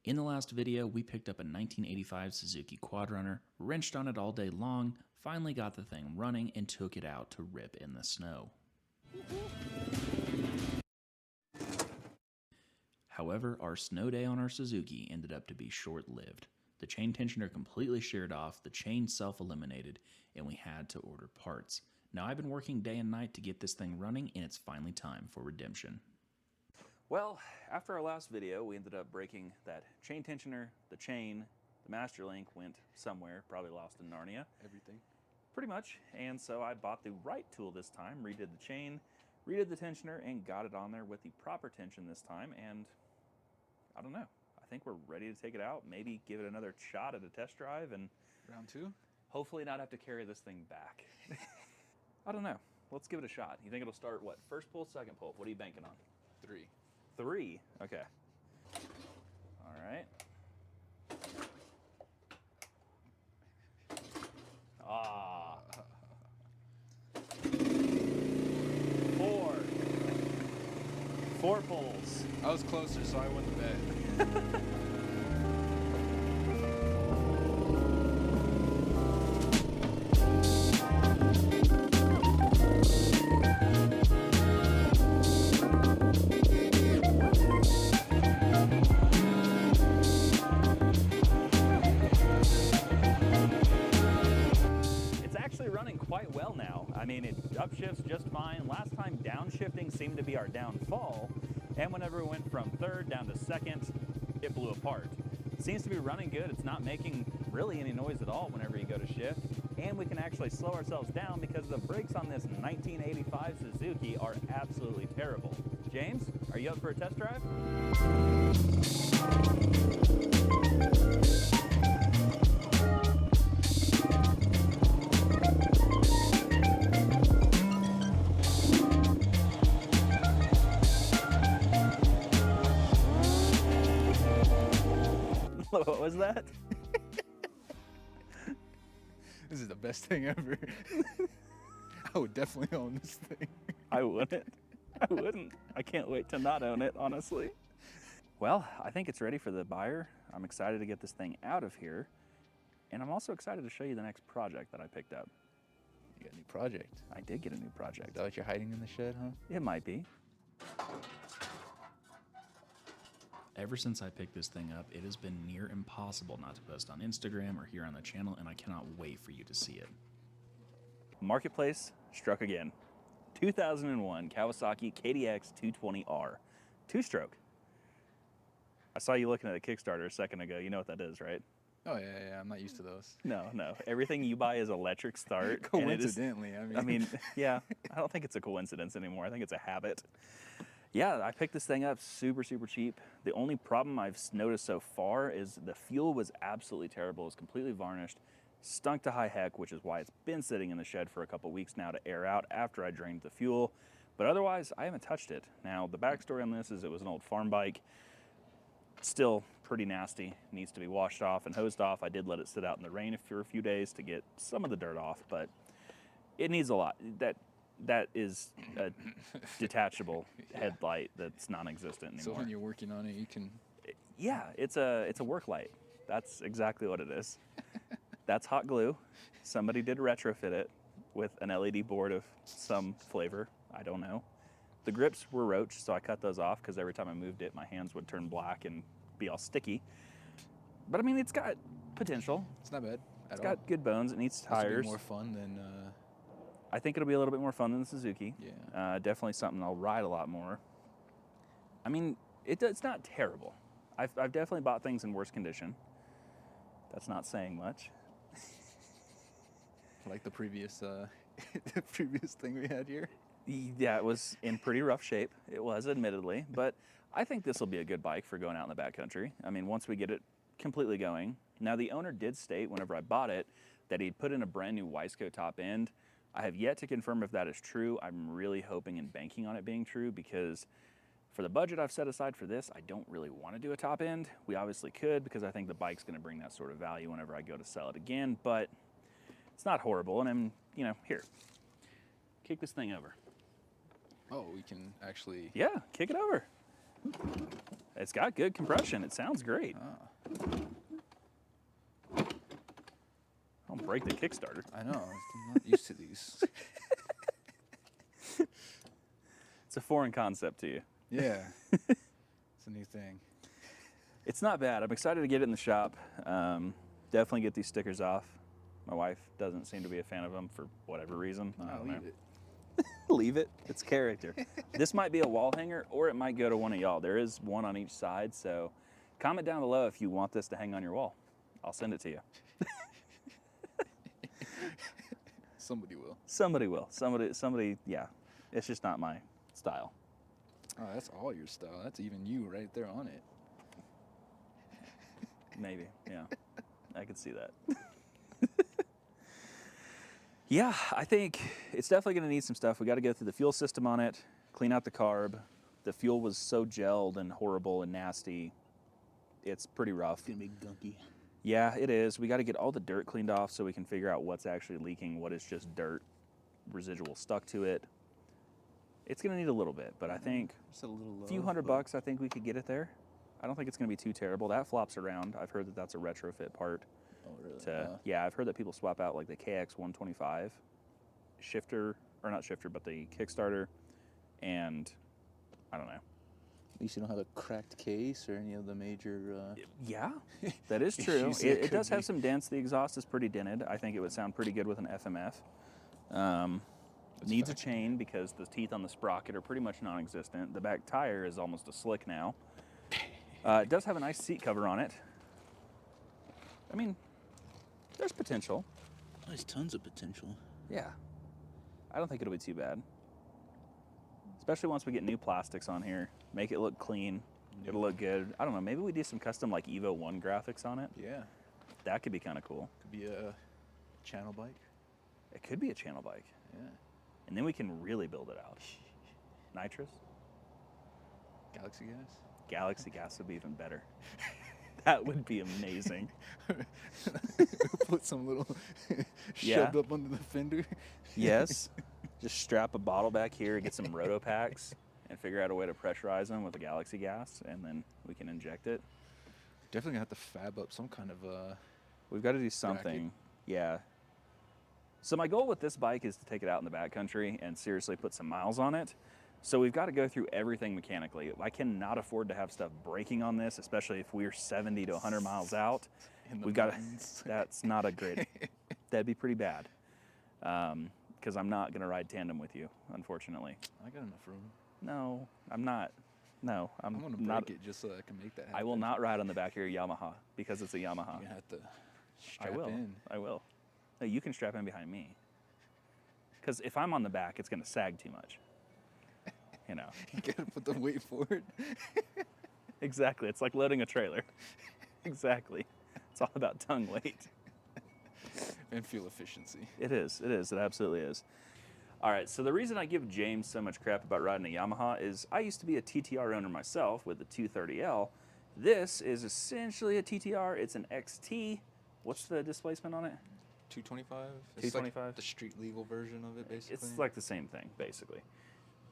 In the last video, we picked up a 1985 Suzuki quadrunner, wrenched on it all day long, finally got the thing running, and took it out to rip in the snow. However, our snow day on our Suzuki ended up to be short-lived. The chain tensioner completely sheared off, the chain self-eliminated, and we had to order parts. Now I've been working day and night to get this thing running, and it's finally time for redemption. Well, after our last video, we ended up breaking that chain tensioner, the chain, the master link went somewhere, probably lost in Narnia. Everything. Pretty much, and so I bought the right tool this time, redid the chain, redid the tensioner, and got it on there with the proper tension this time, and I don't know. I think we're ready to take it out, maybe give it another shot at a test drive, and Round two? hopefully not have to carry this thing back. I don't know. Let's give it a shot. You think it'll start, what, first pull, second pull? What are you banking on? 3. 3? Okay. All right. Ah. 4. 4 pulls. I was closer, so I won the bet. Running quite well now. I mean, it upshifts just fine. Last time downshifting seemed to be our downfall, and whenever we went from third down to second, it blew apart. Seems to be running good. It's not making really any noise at all whenever you go to shift, and we can actually slow ourselves down because the brakes on this 1985 Suzuki are absolutely terrible. James, are you up for a test drive? What was that? This is the best thing ever. I would definitely own this thing. I wouldn't. I wouldn't. I can't wait to not own it, honestly. Well, I think it's ready for the buyer. I'm excited to get this thing out of here. And I'm also excited to show you the next project that I picked up. You got a new project. I did get a new project. Is that what you're hiding in the shed, huh? It might be. Ever since I picked this thing up, it has been near impossible not to post on Instagram or here on the channel, and I cannot wait for you to see it. Marketplace struck again. 2001 Kawasaki KDX 220R. 2-stroke. I saw you looking at a Kickstarter a second ago. You know what that is, right? Oh, yeah, I'm not used to those. No. Everything you buy is electric start. Coincidentally, I mean, yeah, I don't think it's a coincidence anymore. I think it's a habit. Yeah, I picked this thing up super cheap. The only problem I've noticed so far is the fuel was absolutely terrible. It was completely varnished, stunk to high heck, which is why it's been sitting in the shed for a couple weeks now to air out after I drained the fuel. But otherwise, I haven't touched it. Now, the backstory on this is it was an old farm bike. Still pretty nasty, needs to be washed off and hosed off. I did let it sit out in the rain for a few days to get some of the dirt off, but it needs a lot. That is a detachable headlight that's non-existent anymore. So when you're working on it, you can... Yeah, it's a work light. That's exactly what it is. That's hot glue. Somebody did retrofit it with an LED board of some flavor. I don't know. The grips were roached, so I cut those off because every time I moved it, my hands would turn black and be all sticky. But I mean, it's got potential. It's not bad It's got good bones. It needs tires. It'll be more fun than... I think it'll be a little bit more fun than the Suzuki. Yeah. Definitely something I'll ride a lot more. I mean, it's not terrible. I've definitely bought things in worse condition. That's not saying much. Like the previous the previous thing we had here? Yeah, it was in pretty rough shape. It was, admittedly. But I think this will be a good bike for going out in the backcountry. I mean, once we get it completely going. Now, the owner did state whenever I bought it that he'd put in a brand new Wiseco top end. I have yet to confirm if that is true. I'm really hoping and banking on it being true because for the budget I've set aside for this, I don't really want to do a top end. We obviously could because I think the bike's going to bring that sort of value whenever I go to sell it again, but it's not horrible. And I'm, here, kick this thing over. Oh, we can actually... Yeah, kick it over. It's got good compression. It sounds great. Don't break the Kickstarter. I know. I'm not used to these. It's a foreign concept to you. Yeah. It's a new thing. It's not bad. I'm excited to get it in the shop. Definitely get these stickers off. My wife doesn't seem to be a fan of them for whatever reason. I don't know. Leave it. Leave it. It's character. This might be a wall hanger, or it might go to one of y'all. There is one on each side, so comment down below if you want this to hang on your wall. I'll send it to you. Somebody will. Somebody will. Somebody, yeah. It's just not my style. Oh, that's all your style. That's even you right there on it. Maybe, yeah. I could see that. Yeah, I think it's definitely going to need some stuff. We got to go through the fuel system on it, clean out the carb. The fuel was so gelled and horrible and nasty. It's pretty rough. It's going to be gunky. Yeah, it is. We got to get all the dirt cleaned off so we can figure out what's actually leaking, what is just dirt, residual stuck to it. It's going to need a little bit, but I think a few $100, I think we could get it there. I don't think it's going to be too terrible. That flops around. I've heard that that's a retrofit part. Oh, really? Yeah, I've heard that people swap out like the KX125 shifter, or not shifter, but the Kickstarter, and I don't know. At least you don't have a cracked case or any of the major... Yeah, that is true. It does have some dents. The exhaust is pretty dented. I think it would sound pretty good with an FMF. Needs a chain because the teeth on the sprocket are pretty much non-existent. The back tire is almost a slick now. It does have a nice seat cover on it. I mean, there's potential. There's tons of potential. Yeah. I don't think it'll be too bad. Especially once we get new plastics on here. Make it look clean. It'll look good. I don't know, maybe we do some custom like Evo 1 graphics on it. Yeah. That could be kind of cool. Could be a channel bike. It could be a channel bike. Yeah. And then we can really build it out. Nitrous? Galaxy gas? Galaxy gas would be even better. That would be amazing. Put some little Yeah. shoved up under the fender. Yes. Just strap a bottle back here, get some roto packs, and figure out a way to pressurize them with the Galaxy gas, and then we can inject it. Definitely gonna have to fab up some kind of We've got to do something. bracket. Yeah. So my goal with this bike is to take it out in the backcountry and seriously put some miles on it. So we've got to go through everything mechanically. I cannot afford to have stuff breaking on this, especially if we're 70 to 100 miles out. We've got to, that's not a great, that'd be pretty bad. Because I'm not going to ride tandem with you, unfortunately. I got enough room. No, I'm not. No, I'm gonna not. break it just so I can make that happen. I will not ride on the back of your Yamaha because it's a Yamaha. You have to I strap will. in. I will. No, you can strap in behind me. Because if I'm on the back, it's going to sag too much. You know. You gotta put the weight forward. Exactly. It's like loading a trailer. Exactly. It's all about tongue weight. And fuel efficiency. It is. It is. It absolutely is. All right. So the reason I give James so much crap about riding a Yamaha is I used to be a TTR owner myself with the 230L. This is essentially a TTR. It's an XT. What's the displacement on it? 225? 225? Like the street legal version of it, basically. It's like the same thing, basically.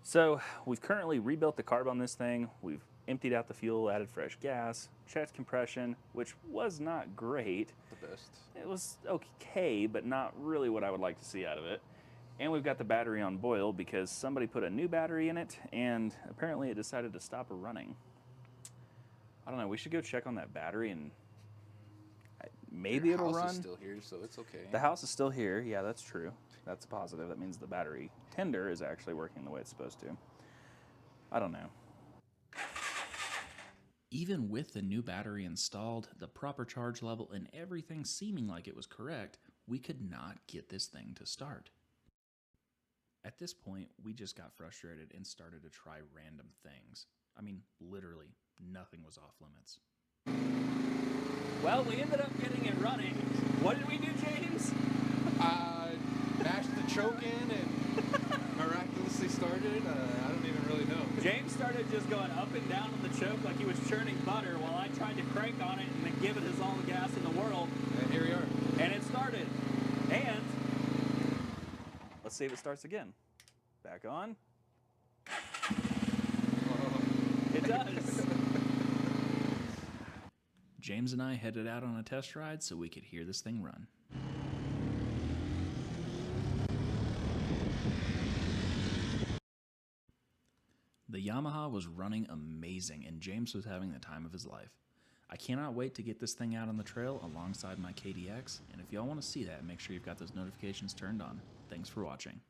So we've currently rebuilt the carb on this thing. We've emptied out the fuel, added fresh gas, checked compression, which was not great. The best. It was okay, but not really what I would like to see out of it. And we've got the battery on boil because somebody put a new battery in it, and apparently it decided to stop running. I don't know. We should go check on that battery, and maybe Your it'll house run. is still here, so it's okay. The house is still here. Yeah, that's true. That's positive. That means the battery tender is actually working the way it's supposed to. I don't know. Even with the new battery installed, the proper charge level, and everything seeming like it was correct, we could not get this thing to start. At this point, we just got frustrated and started to try random things. I mean, literally, nothing was off limits. Well, we ended up getting it running. What did we do, James? Mashed the choke in and miraculously started. I don't even really know. James started just going up and down on the choke like he was churning butter while I tried to crank on it and then give it his all the gas in the world. And here we are. And it started. And let's see if it starts again. Back on. It does. James and I headed out on a test ride so we could hear this thing run. The Yamaha was running amazing and James was having the time of his life. I cannot wait to get this thing out on the trail alongside my KDX, and if y'all want to see that, make sure you've got those notifications turned on. Thanks for watching.